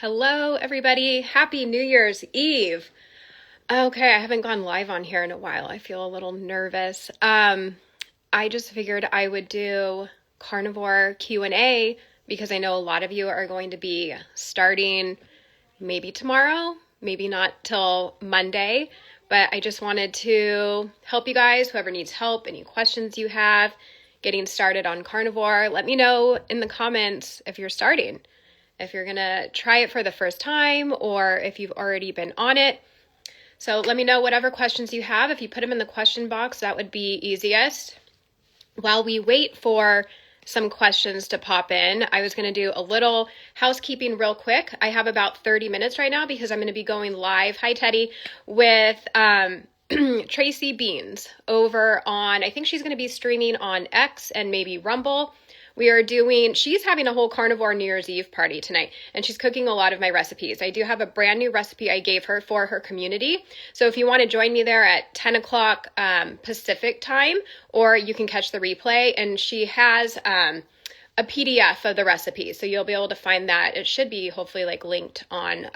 Hello, everybody. Happy New Year's Eve. Okay, I haven't gone live on here in a while. I feel a little nervous. I just figured I would do Carnivore Q&A because I know a lot of you are going to be starting maybe tomorrow, maybe not till Monday, but I just wanted to help you guys, whoever needs help, any questions you have, getting started on Carnivore. Let me know in the comments if you're starting. If you're going to try it for the first time or if you've already been on it. So let me know whatever questions you have. If you put them in the question box, that would be easiest. While we wait for some questions to pop in, I was going to do a little housekeeping real quick. I have about 30 minutes right now because I'm going to be going live, hi Teddy, with Tracy Beans over on, I think she's going to be streaming on X and maybe Rumble. She's having a whole Carnivore New Year's Eve party tonight, and she's cooking a lot of my recipes. I do have a brand new recipe I gave her for her community. So if you want to join me there at 10 o'clock Pacific time, or you can catch the replay, and she has a PDF of the recipe. So you'll be able to find that. It should be hopefully like linked on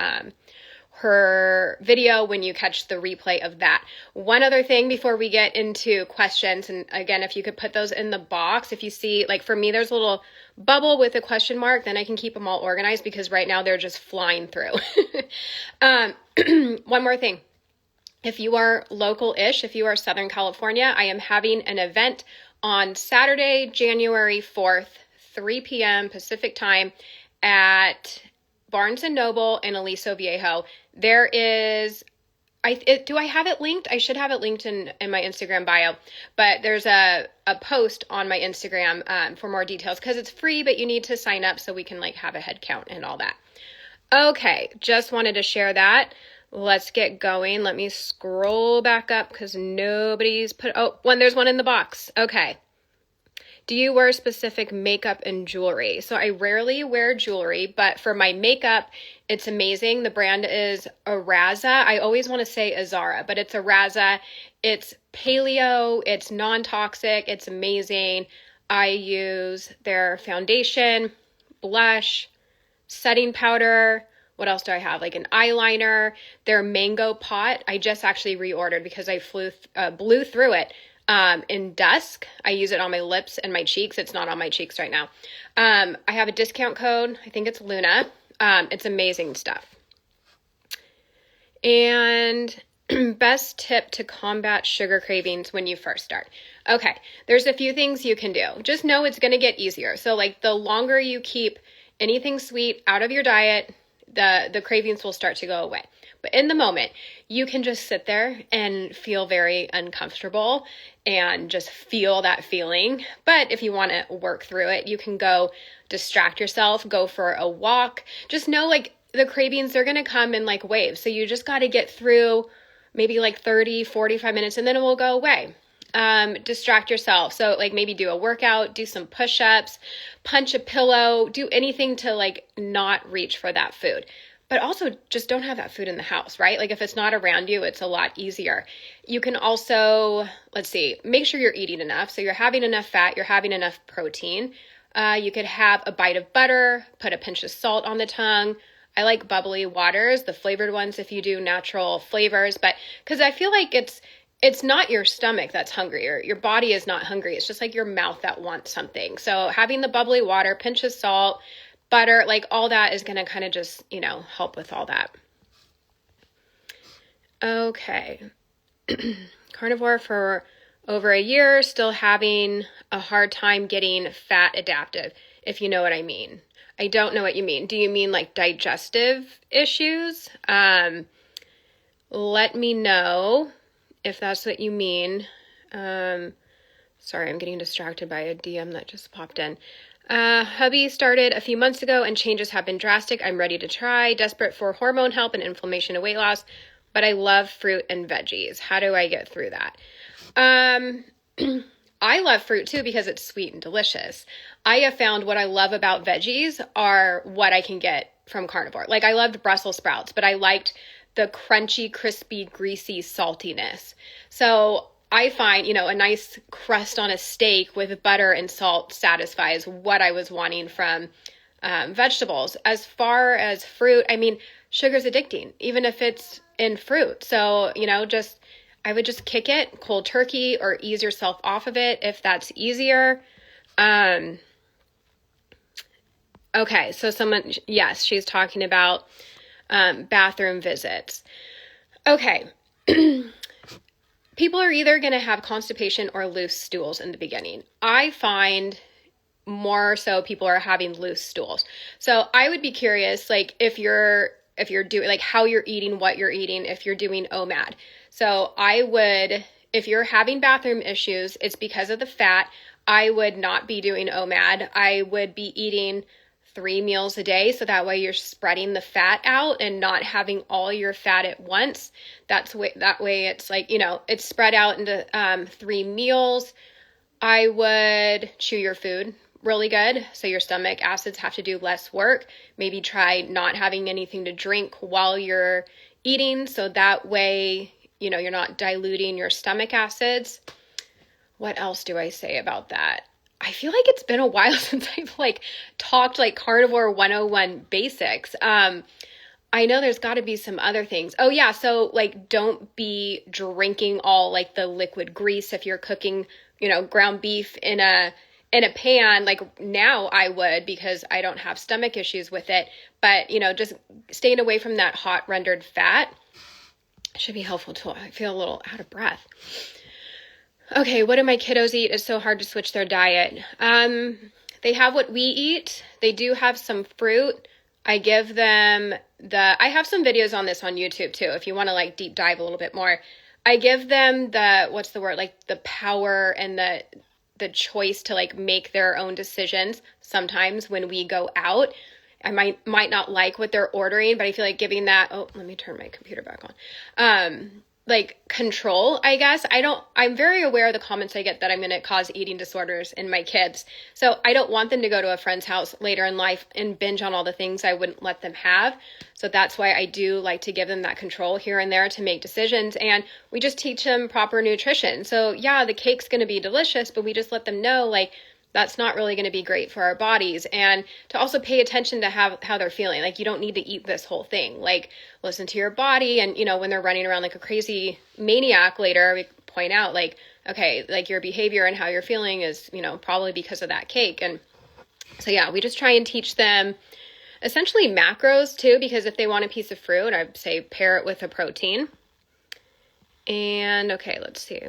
her video when you catch the replay of that. One other thing before we get into questions, and again, if you could put those in the box, if you see, like for me, there's a little bubble with a question mark, then I can keep them all organized because right now they're just flying through. One more thing. If you are local-ish, if you are Southern California, I am having an event on Saturday, January 4th, 3 p.m. Pacific time at Barnes & Noble in Aliso Viejo. There is, do I have it linked? I should have it linked in my Instagram bio, but there's a post on my Instagram for more details because it's free, but you need to sign up so we can like have a head count and all that. Okay, just wanted to share that. Let's get going. Let me scroll back up because nobody's there's one in the box. Okay. Do you wear specific makeup and jewelry? So I rarely wear jewelry, but for my makeup, it's amazing. The brand is Araza. I always want to say Azara, but it's Araza. It's paleo. It's non-toxic. It's amazing. I use their foundation, blush, setting powder. What else do I have? Like an eyeliner. Their mango pot. I just actually reordered because I blew through it. In dusk. I use it on my lips and my cheeks. It's not on my cheeks right now. I have a discount code. I think it's Luna. It's amazing stuff. And best tip to combat sugar cravings when you first start. Okay, there's a few things you can do. Just know it's going to get easier. So like the longer you keep anything sweet out of your diet, the cravings will start to go away. But in the moment, you can just sit there and feel very uncomfortable and just feel that feeling. But if you want to work through it, you can go distract yourself, go for a walk. Just know like the cravings, they're going to come in like waves. So you just got to get through maybe like 30, 45 minutes and then it will go away. Distract yourself. So like maybe do a workout, do some push-ups, punch a pillow, do anything to like not reach for that food. But also just don't have that food in the house, right? Like if it's not around you, it's a lot easier. You can also, make sure you're eating enough. So you're having enough fat, you're having enough protein. You could have a bite of butter, put a pinch of salt on the tongue. I like bubbly waters, the flavored ones if you do natural flavors, but because I feel like it's not your stomach that's hungry or your body is not hungry. It's just like your mouth that wants something. So having the bubbly water, pinch of salt, butter, like all that is going to kind of just, help with all that. Okay. Carnivore for over a year, still having a hard time getting fat adaptive, if you know what I mean. I don't know what you mean. Do you mean like digestive issues? Let me know if that's what you mean. Sorry, I'm getting distracted by a DM that just popped in. Hubby started a few months ago and changes have been drastic. I'm ready to try. Desperate for hormone help and inflammation and weight loss, but I love fruit and veggies. How do I get through that? I love fruit too because it's sweet and delicious. I have found what I love about veggies are what I can get from Carnivore. Like I loved Brussels sprouts, but I liked the crunchy, crispy, greasy saltiness. So I find, a nice crust on a steak with butter and salt satisfies what I was wanting from vegetables. As far as fruit, I mean, sugar's addicting, even if it's in fruit. So, I would just kick it cold turkey or ease yourself off of it if that's easier. Okay, so yes, she's talking about bathroom visits. Okay. People are either going to have constipation or loose stools in the beginning. I find more so people are having loose stools. So I would be curious, like if you're doing, like how you're eating, what you're eating, if you're doing OMAD. So if you're having bathroom issues, it's because of the fat. I would not be doing OMAD. I would be eating 3 meals a day. So that way you're spreading the fat out and not having all your fat at once. That way it's like, it's spread out into 3 meals. I would chew your food really good. So your stomach acids have to do less work. Maybe try not having anything to drink while you're eating. So that way, you're not diluting your stomach acids. What else do I say about that? I feel like it's been a while since I've talked Carnivore 101 basics. I know there's got to be some other things. Oh yeah, so don't be drinking all the liquid grease if you're cooking, ground beef in a pan. Now I would, because I don't have stomach issues with it, but just staying away from that hot rendered fat should be helpful too. I feel a little out of breath. Okay, what do my kiddos eat? It's so hard to switch their diet. They have what we eat. They do have some fruit. I give them I have some videos on this on YouTube too, if you want to deep dive a little bit more. I give them the power and the choice to make their own decisions. Sometimes when we go out, I might not like what they're ordering, but I feel like giving that, let me turn my computer back on. Control, I guess. I'm very aware of the comments I get that I'm going to cause eating disorders in my kids. So I don't want them to go to a friend's house later in life and binge on all the things I wouldn't let them have. So that's why I do like to give them that control here and there to make decisions. And we just teach them proper nutrition. So yeah, the cake's going to be delicious, but we just let them know that's not really going to be great for our bodies. And to also pay attention to how they're feeling. You don't need to eat this whole thing. Listen to your body. And, when they're running around like a crazy maniac later, we point out okay, your behavior and how you're feeling is, probably because of that cake. And so, yeah, we just try and teach them essentially macros too, because if they want a piece of fruit, I'd say pair it with a protein. And okay, let's see.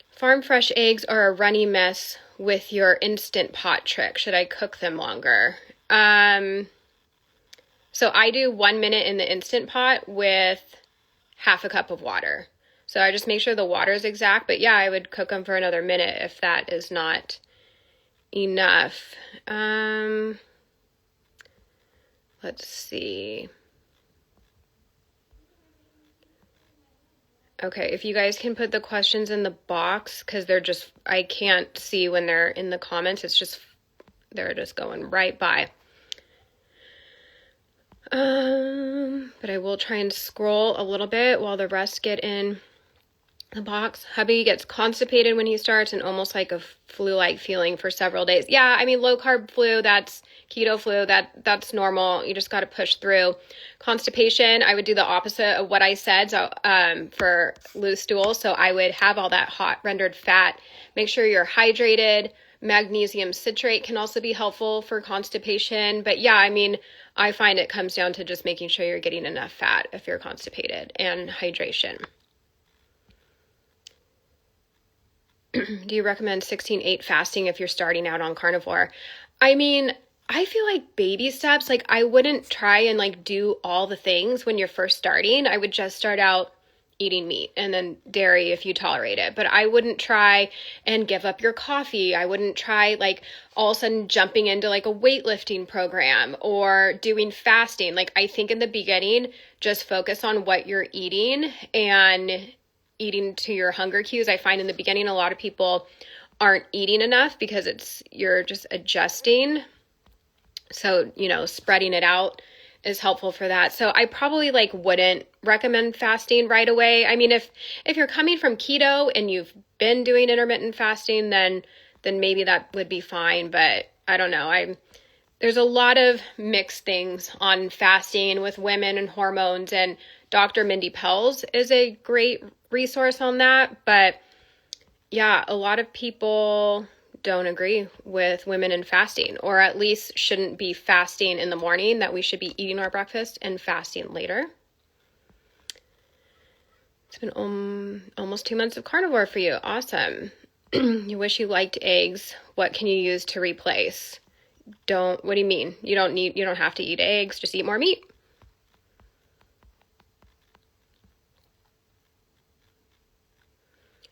Farm fresh eggs are a runny mess with your Instant Pot trick. Should I cook them longer? So I do 1 minute in the Instant Pot with half a cup of water. So I just make sure the water is exact. But yeah, I would cook them for another minute if that is not enough. Let's see. Okay, if you guys can put the questions in the box, because I can't see when they're in the comments. They're just going right by. But I will try and scroll a little bit while the rest get in the box. Hubby gets constipated when he starts and almost like a flu-like feeling for several days. Yeah, I mean, low carb flu, that's keto flu, that's normal. You just got to push through. Constipation, I would do the opposite of what I said. So, for loose stool, so I would have all that hot rendered fat. Make sure you're hydrated. Magnesium citrate can also be helpful for constipation. But yeah, I mean, I find it comes down to just making sure you're getting enough fat if you're constipated, and hydration. Do you recommend 16/8 fasting if you're starting out on carnivore? I mean, I feel like baby steps. I wouldn't try and do all the things when you're first starting. I would just start out eating meat and then dairy if you tolerate it. But I wouldn't try and give up your coffee. I wouldn't try all of a sudden jumping into a weightlifting program or doing fasting. I think in the beginning, just focus on what you're eating and eating to your hunger cues. I find in the beginning, a lot of people aren't eating enough because you're just adjusting. So, spreading it out is helpful for that. So I probably wouldn't recommend fasting right away. I mean, if you're coming from keto and you've been doing intermittent fasting, then maybe that would be fine. But I don't know. there's a lot of mixed things on fasting with women and hormones, and Dr. Mindy Pelz is a great resource on that. But yeah, a lot of people don't agree with women and fasting, or at least shouldn't be fasting in the morning, that we should be eating our breakfast and fasting later. It's been almost 2 months of carnivore for you. Awesome. You wish you liked eggs. What can you use to replace? What do you mean? You don't have to eat eggs, just eat more meat.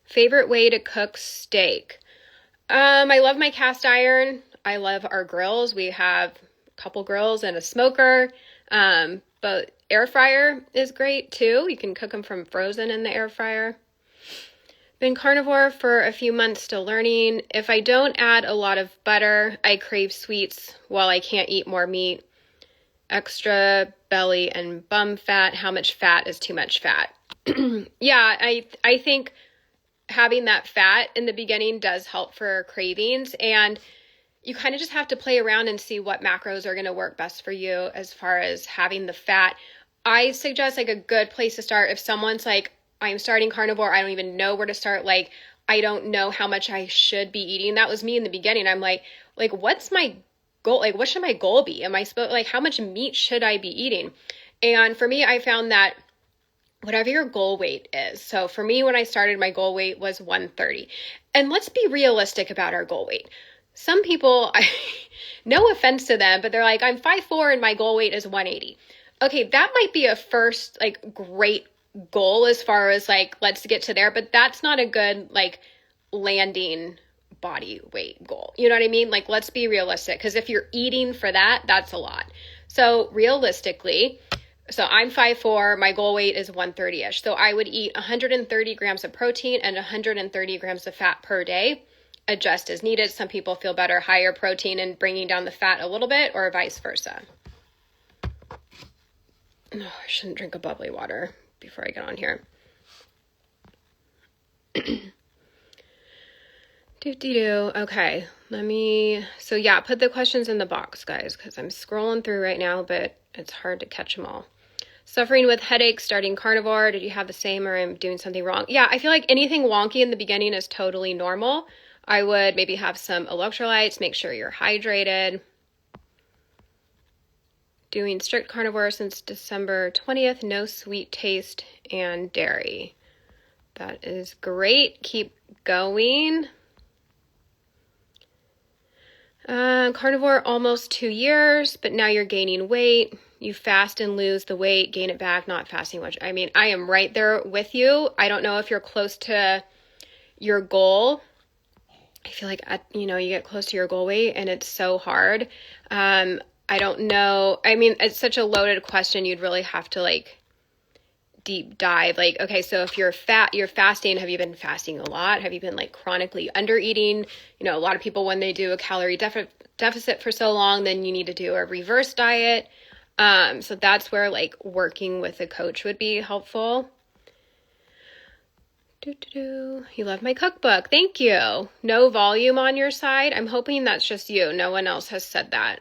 Favorite way to cook steak? I love my cast iron. I love our grills. We have a couple grills and a smoker. But air fryer is great too. You can cook them from frozen in the air fryer. Been carnivore for a few months, still learning. If I don't add a lot of butter, I crave sweets while I can't eat more meat. Extra belly and bum fat. How much fat is too much fat? Yeah, I think having that fat in the beginning does help for cravings, and you kind of just have to play around and see what macros are going to work best for you as far as having the fat. I suggest like a good place to start if someone's like, I'm starting carnivore, I don't even know where to start, like I don't know how much I should be eating. That was me in the beginning. I'm like what's my goal? Like what should my goal be? Am I supposed, like how much meat should I be eating? And for me, I found that whatever your goal weight is. So for me, when I started, my goal weight was 130. And let's be realistic about our goal weight. Some people, no offense to them, but they're like, I'm 5'4" and my goal weight is 180. Okay, that might be a first like great goal as far as like, let's get to there, but that's not a good like landing body weight goal. You know what I mean? Like, let's be realistic, because if you're eating for that, that's a lot. So realistically, so I'm 5'4", my goal weight is 130-ish. So I would eat 130 grams of protein and 130 grams of fat per day, adjust as needed. Some people feel better higher protein and bringing down the fat a little bit, or vice versa. Oh, I shouldn't drink a bubbly water before I get on here. Okay, so yeah, put the questions in the box, guys, because I'm scrolling through right now, but it's hard to catch them all. Suffering with headaches, starting carnivore. Did you have the same, or I'm doing something wrong? Yeah, I feel like anything wonky in the beginning is totally normal. I would maybe have some electrolytes, make sure you're hydrated. Doing strict carnivore since December 20th, no sweet taste and dairy. That is great. Keep going. Carnivore almost 2 years, but now you're gaining weight. You fast and lose the weight, gain it back, not fasting much. I mean, I am right there with you. I don't know if you're close to your goal. I feel like, you get close to your goal weight and it's so hard. I don't know. I mean, it's such a loaded question. You'd really have to like deep dive. Like, okay, so if you're fasting, have you been fasting a lot? Have you been like chronically under eating? A lot of people, when they do a calorie deficit for so long, then you need to do a reverse diet. So that's where like working with a coach would be helpful. You love my cookbook. Thank you. No volume on your side. I'm hoping that's just you. No one else has said that.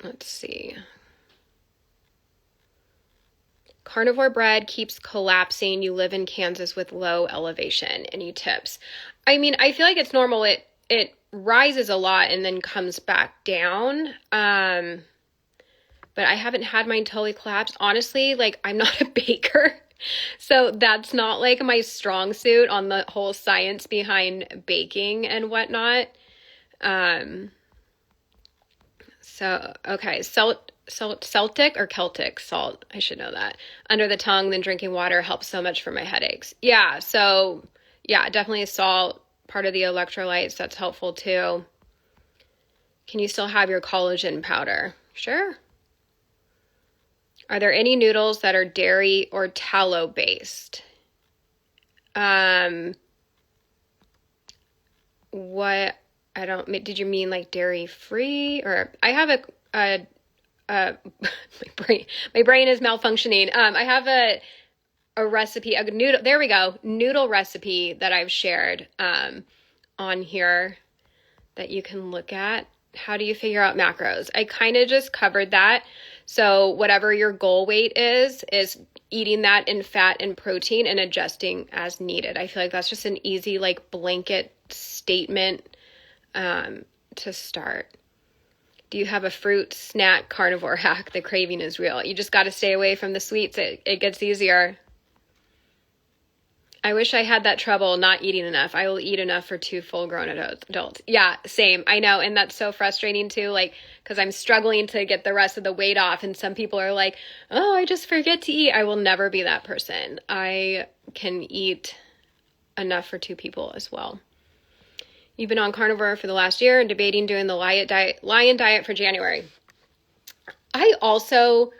Let's see. Carnivore bread keeps collapsing. You live in Kansas with low elevation. Any tips? I mean, I feel like it's normal. It rises a lot and then comes back down. But I haven't had mine totally collapse. Honestly, like I'm not a baker. So that's not like my strong suit on the whole science behind baking and whatnot. Okay, Celtic or Celtic salt, I should know that. Under the tongue, then drinking water helps so much for my headaches. Yeah, so yeah, definitely salt, part of the electrolytes, that's helpful too. Can you still have your collagen powder? Sure. Are there any noodles that are dairy or tallow based? Did you mean like dairy free? Or I have my brain is malfunctioning. I have a recipe, a noodle, there we go, noodle recipe that I've shared on on here that you can look at. How do you figure out macros? I kind of just covered that. So whatever your goal weight is eating that in fat and protein and adjusting as needed. I feel like that's just an easy like blanket statement to start. Do you have a fruit snack carnivore hack? The craving is real. You just got to stay away from the sweets. It gets easier. I wish I had that trouble not eating enough. I will eat enough for 2 full-grown adults. Yeah, same. I know. And that's so frustrating too, like, because I'm struggling to get the rest of the weight off. And some people are like, oh, I just forget to eat. I will never be that person. I can eat enough for 2 people as well. You've been on carnivore for the last year and debating doing the lion diet for January. I also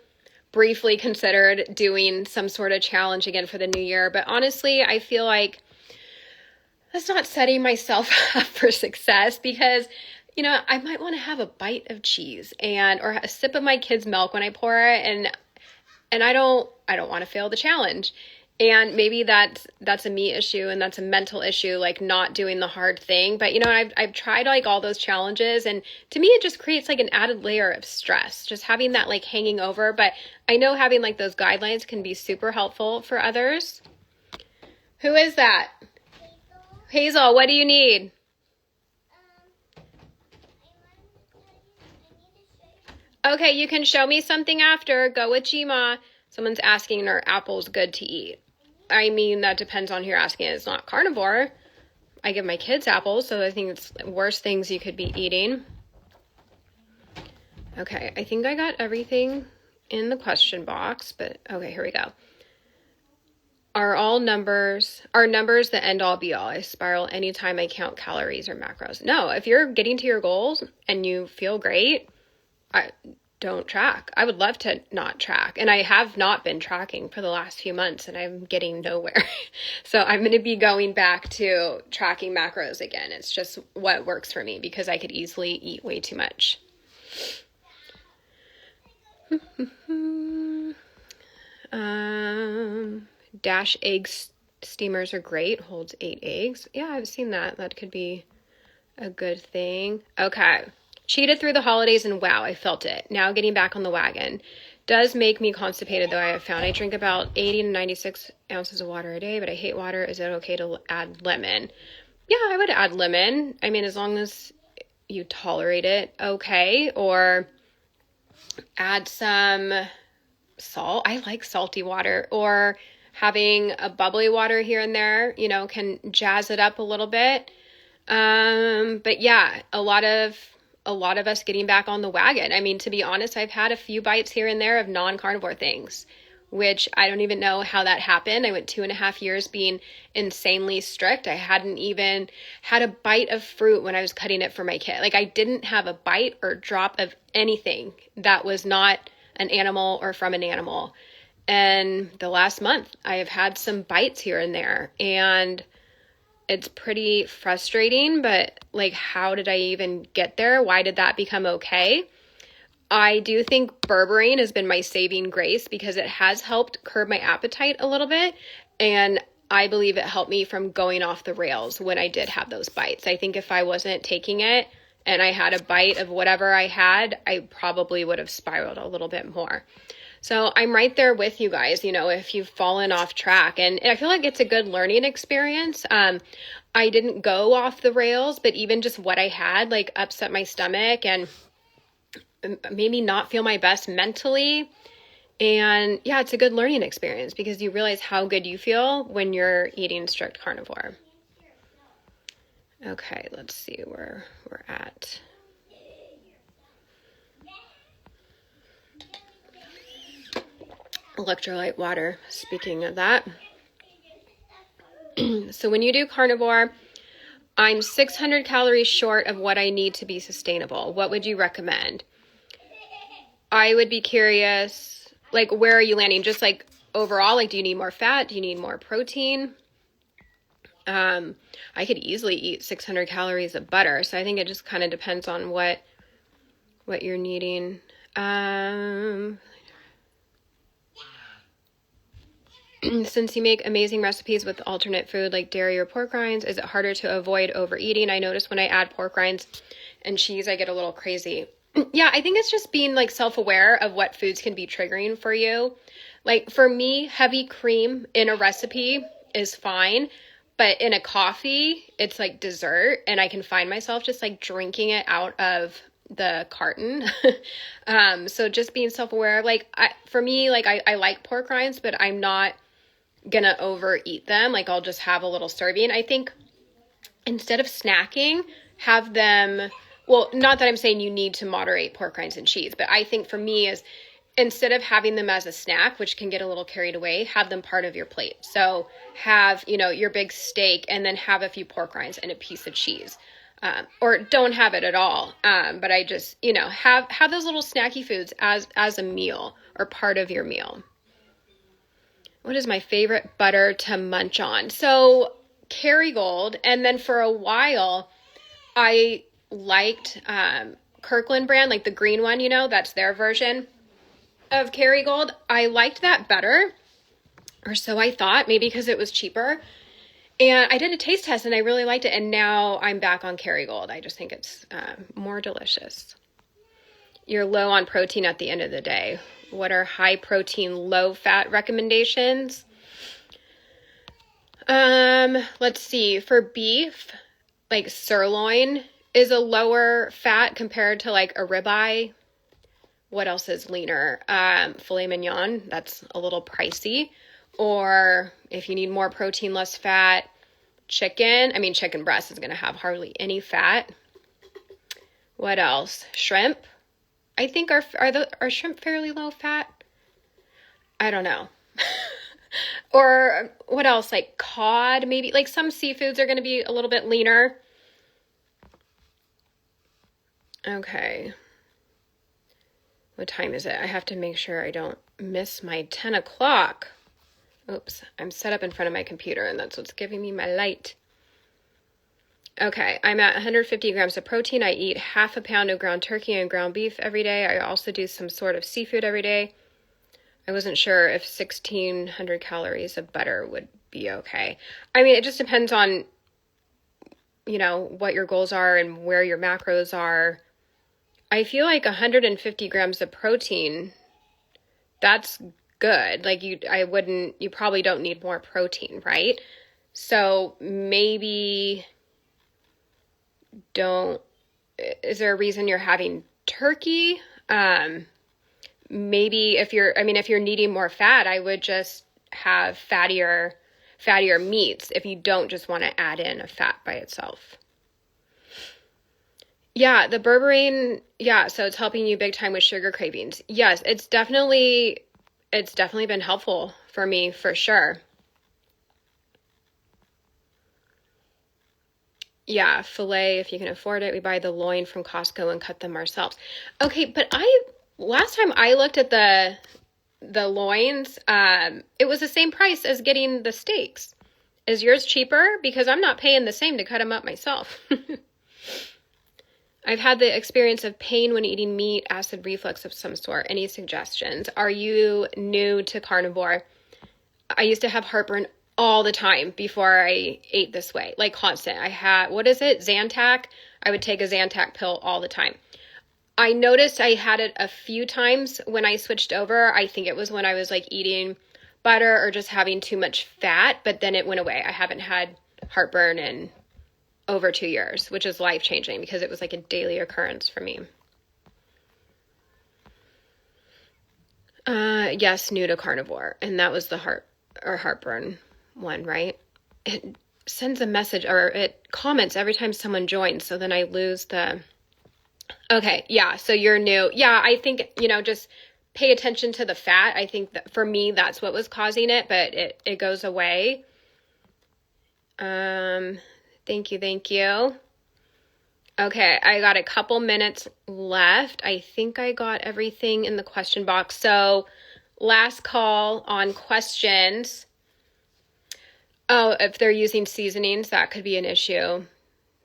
briefly considered doing some sort of challenge again for the new year, but honestly, I feel like that's not setting myself up for success because, you know, I might want to have a bite of cheese or a sip of my kid's milk when I pour it, and I don't want to fail the challenge. And maybe that's a me issue and that's a mental issue, like not doing the hard thing. But, you know, I've tried like all those challenges, and to me, it just creates like an added layer of stress, just having that like hanging over. But I know having like those guidelines can be super helpful for others. Who is that? Hazel, what do you need? Okay, you can show me something after. Go with Gma. Someone's asking, are apples good to eat? I mean, that depends on who you're asking. It's not carnivore. I give my kids apples, so I think it's worst things you could be eating. Okay, I think I got everything in the question box, but okay, here we go. Are numbers the end all be all? I spiral anytime I count calories or macros. No, if you're getting to your goals and you feel great, don't track. I would love to not track. And I have not been tracking for the last few months and I'm getting nowhere. So I'm going to be going back to tracking macros again. It's just what works for me because I could easily eat way too much. Dash egg steamers are great. Holds 8 eggs. Yeah, I've seen that. That could be a good thing. Okay. Cheated through the holidays and wow, I felt it. Now getting back on the wagon. Does make me constipated though, I have found. I drink about 80 to 96 ounces of water a day, but I hate water. Is it okay to add lemon? Yeah, I would add lemon. I mean, as long as you tolerate it, okay. Or add some salt. I like salty water. Or having a bubbly water here and there, you know, can jazz it up a little bit. But yeah, a lot of us getting back on the wagon. I mean, to be honest, I've had a few bites here and there of non-carnivore things, which I don't even know how that happened. I went 2.5 years being insanely strict. I hadn't even had a bite of fruit when I was cutting it for my kid. Like I didn't have a bite or drop of anything that was not an animal or from an animal. And the last month I have had some bites here and there, and it's pretty frustrating, but like, how did I even get there? Why did that become okay? I do think berberine has been my saving grace because it has helped curb my appetite a little bit. And I believe it helped me from going off the rails when I did have those bites. I think if I wasn't taking it and I had a bite of whatever I had, I probably would have spiraled a little bit more. So I'm right there with you guys, you know, if you've fallen off track. And I feel like it's a good learning experience. I didn't go off the rails, but even just what I had, like, upset my stomach and made me not feel my best mentally. And yeah, it's a good learning experience because you realize how good you feel when you're eating strict carnivore. Okay, let's see where we're at. Electrolyte water, speaking of that. So when you do carnivore, I'm 600 calories short of what I need to be sustainable. What would you recommend? I would be curious, like, where are you landing? Just like overall, like, do you need more fat? Do you need more protein? I could easily eat 600 calories of butter. So I think it just kind of depends on what you're needing. Since you make amazing recipes with alternate food like dairy or pork rinds, is it harder to avoid overeating? I notice when I add pork rinds and cheese, I get a little crazy. Yeah, I think it's just being like self-aware of what foods can be triggering for you. Like for me, heavy cream in a recipe is fine, but in a coffee, it's like dessert, and I can find myself just like drinking it out of the carton. So just being self-aware, like for me, like I like pork rinds, but I'm not gonna overeat them. Like I'll just have a little serving. I think instead of snacking, have them, well, not that I'm saying you need to moderate pork rinds and cheese, but I think for me is instead of having them as a snack, which can get a little carried away, have them part of your plate. So have, your big steak and then have a few pork rinds and a piece of cheese. Or don't have it at all. But I just, have those little snacky foods as a meal or part of your meal. What is my favorite butter to munch on? So Kerrygold, and then for a while, I liked Kirkland brand, like the green one, that's their version of Kerrygold. I liked that better, or so I thought, maybe because it was cheaper. And I did a taste test and I really liked it. And now I'm back on Kerrygold. I just think it's more delicious. You're low on protein at the end of the day. What are high protein, low fat recommendations? Let's see. For beef, like sirloin is a lower fat compared to like a ribeye. What else is leaner? Filet mignon, that's a little pricey. Or if you need more protein, less fat, chicken. I mean, chicken breast is going to have hardly any fat. What else? Shrimp. I think are shrimp fairly low fat? I don't know. Or what else? Like cod, maybe. Like some seafoods are going to be a little bit leaner. Okay. What time is it? I have to make sure I don't miss my 10 o'clock. Oops, I'm set up in front of my computer and that's what's giving me my light. Okay, I'm at 150 grams of protein. I eat half a pound of ground turkey and ground beef every day. I also do some sort of seafood every day. I wasn't sure if 1,600 calories of butter would be okay. I mean, it just depends on, what your goals are and where your macros are. I feel like 150 grams of protein, that's good. Like you probably don't need more protein, right? So maybe is there a reason you're having turkey? Maybe if you're needing more fat, I would just have fattier meats if you don't just want to add in a fat by itself. Yeah, the berberine, so it's helping you big time with sugar cravings. Yes, it's definitely been helpful for me, for sure. Yeah, filet, if you can afford it. We buy the loin from Costco and cut them ourselves. Okay, but last time I looked at the loins, it was the same price as getting the steaks. Is yours cheaper? Because I'm not paying the same to cut them up myself. I've had the experience of pain when eating meat, acid reflux of some sort. Any suggestions? Are you new to carnivore? I used to have heartburn all the time before I ate this way, like constant. I had, what is it? Zantac? I would take a Zantac pill all the time. I noticed I had it a few times when I switched over. I think it was when I was like eating butter or just having too much fat, but then it went away. I haven't had heartburn in over 2 years, which is life-changing because it was like a daily occurrence for me. Yes, new to carnivore. And that was the heartburn one, right? It sends a message or it comments every time someone joins. So then I lose okay. Yeah. So you're new. Yeah. I think, just pay attention to the fat. I think that for me, that's what was causing it, but it goes away. Thank you. Okay, I got a couple minutes left. I think I got everything in the question box. So last call on questions. Oh, if they're using seasonings, that could be an issue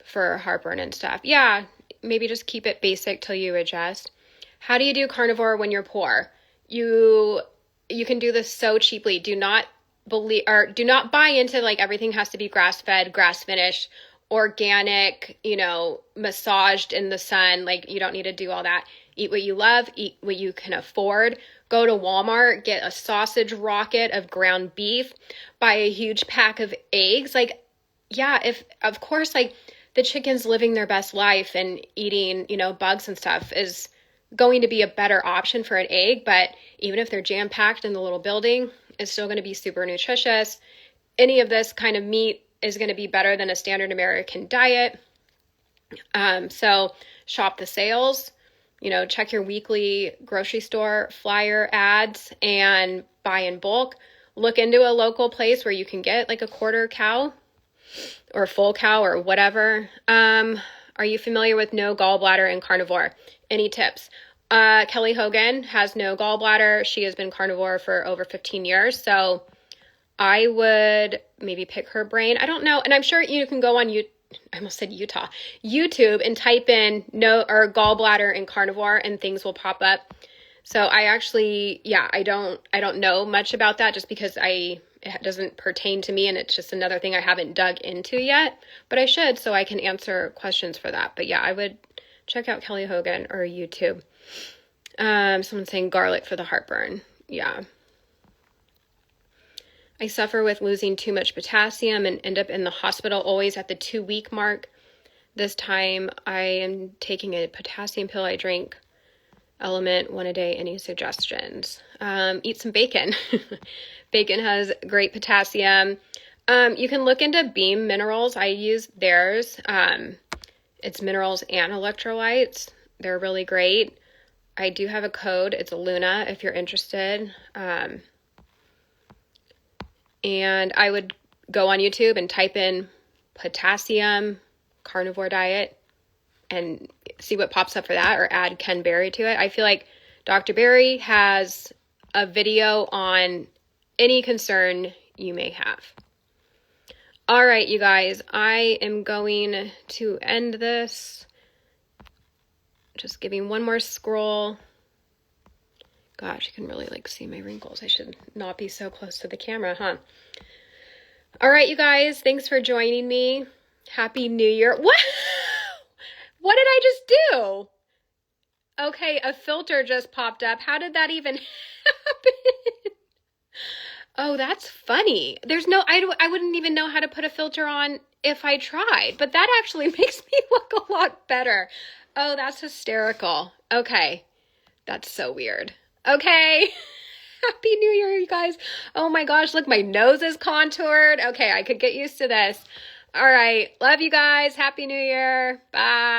for heartburn and stuff. Yeah, maybe just keep it basic till you adjust. How do you do carnivore when you're poor? You can do this so cheaply. Do not believe or do not buy into like everything has to be grass fed, grass finished, organic, massaged in the sun. Like you don't need to do all that. Eat what you love, eat what you can afford. Go to Walmart, get a sausage rocket of ground beef, buy a huge pack of eggs. Like, yeah, if of course, like the chicken's living their best life and eating, bugs and stuff is going to be a better option for an egg. But even if they're jam packed in the little building, it's still going to be super nutritious. Any of this kind of meat is going to be better than a standard American diet. So shop the sales, check your weekly grocery store flyer ads and buy in bulk. Look into a local place where you can get like a quarter cow or full cow or whatever. Are you familiar with no gallbladder and carnivore? Any tips? Kelly Hogan has no gallbladder. She has been carnivore for over 15 years. So I would maybe pick her brain. I don't know. And I'm sure you can go on I almost said YouTube and type in no or gallbladder and carnivore and things will pop up. So I actually, I don't know much about that just because it doesn't pertain to me and it's just another thing I haven't dug into yet, but I should so I can answer questions for that. But yeah, I would check out Kelly Hogan or YouTube. Someone's saying garlic for the heartburn. Yeah. I suffer with losing too much potassium and end up in the hospital always at the 2-week mark. This time I am taking a potassium pill. I drink Element one a day. Any suggestions? Eat some bacon. Bacon has great potassium. You can look into Beam Minerals. I use theirs. It's minerals and electrolytes. They're really great. I do have a code. It's Luna if you're interested. And I would go on YouTube and type in potassium carnivore diet and see what pops up for that or add Ken Berry to it. I feel like Dr. Berry has a video on any concern you may have. All right, you guys, I am going to end this. Just giving one more scroll. Gosh, you can really see my wrinkles. I should not be so close to the camera, huh? All right, you guys, thanks for joining me. Happy New Year. What? What did I just do? Okay, a filter just popped up. How did that even happen? Oh, that's funny. I wouldn't even know how to put a filter on if I tried, but that actually makes me look a lot better. Oh, that's hysterical. Okay, that's so weird. Okay. Happy New Year, you guys. Oh my gosh, look, my nose is contoured. Okay, I could get used to this. All right. Love you guys. Happy New Year. Bye.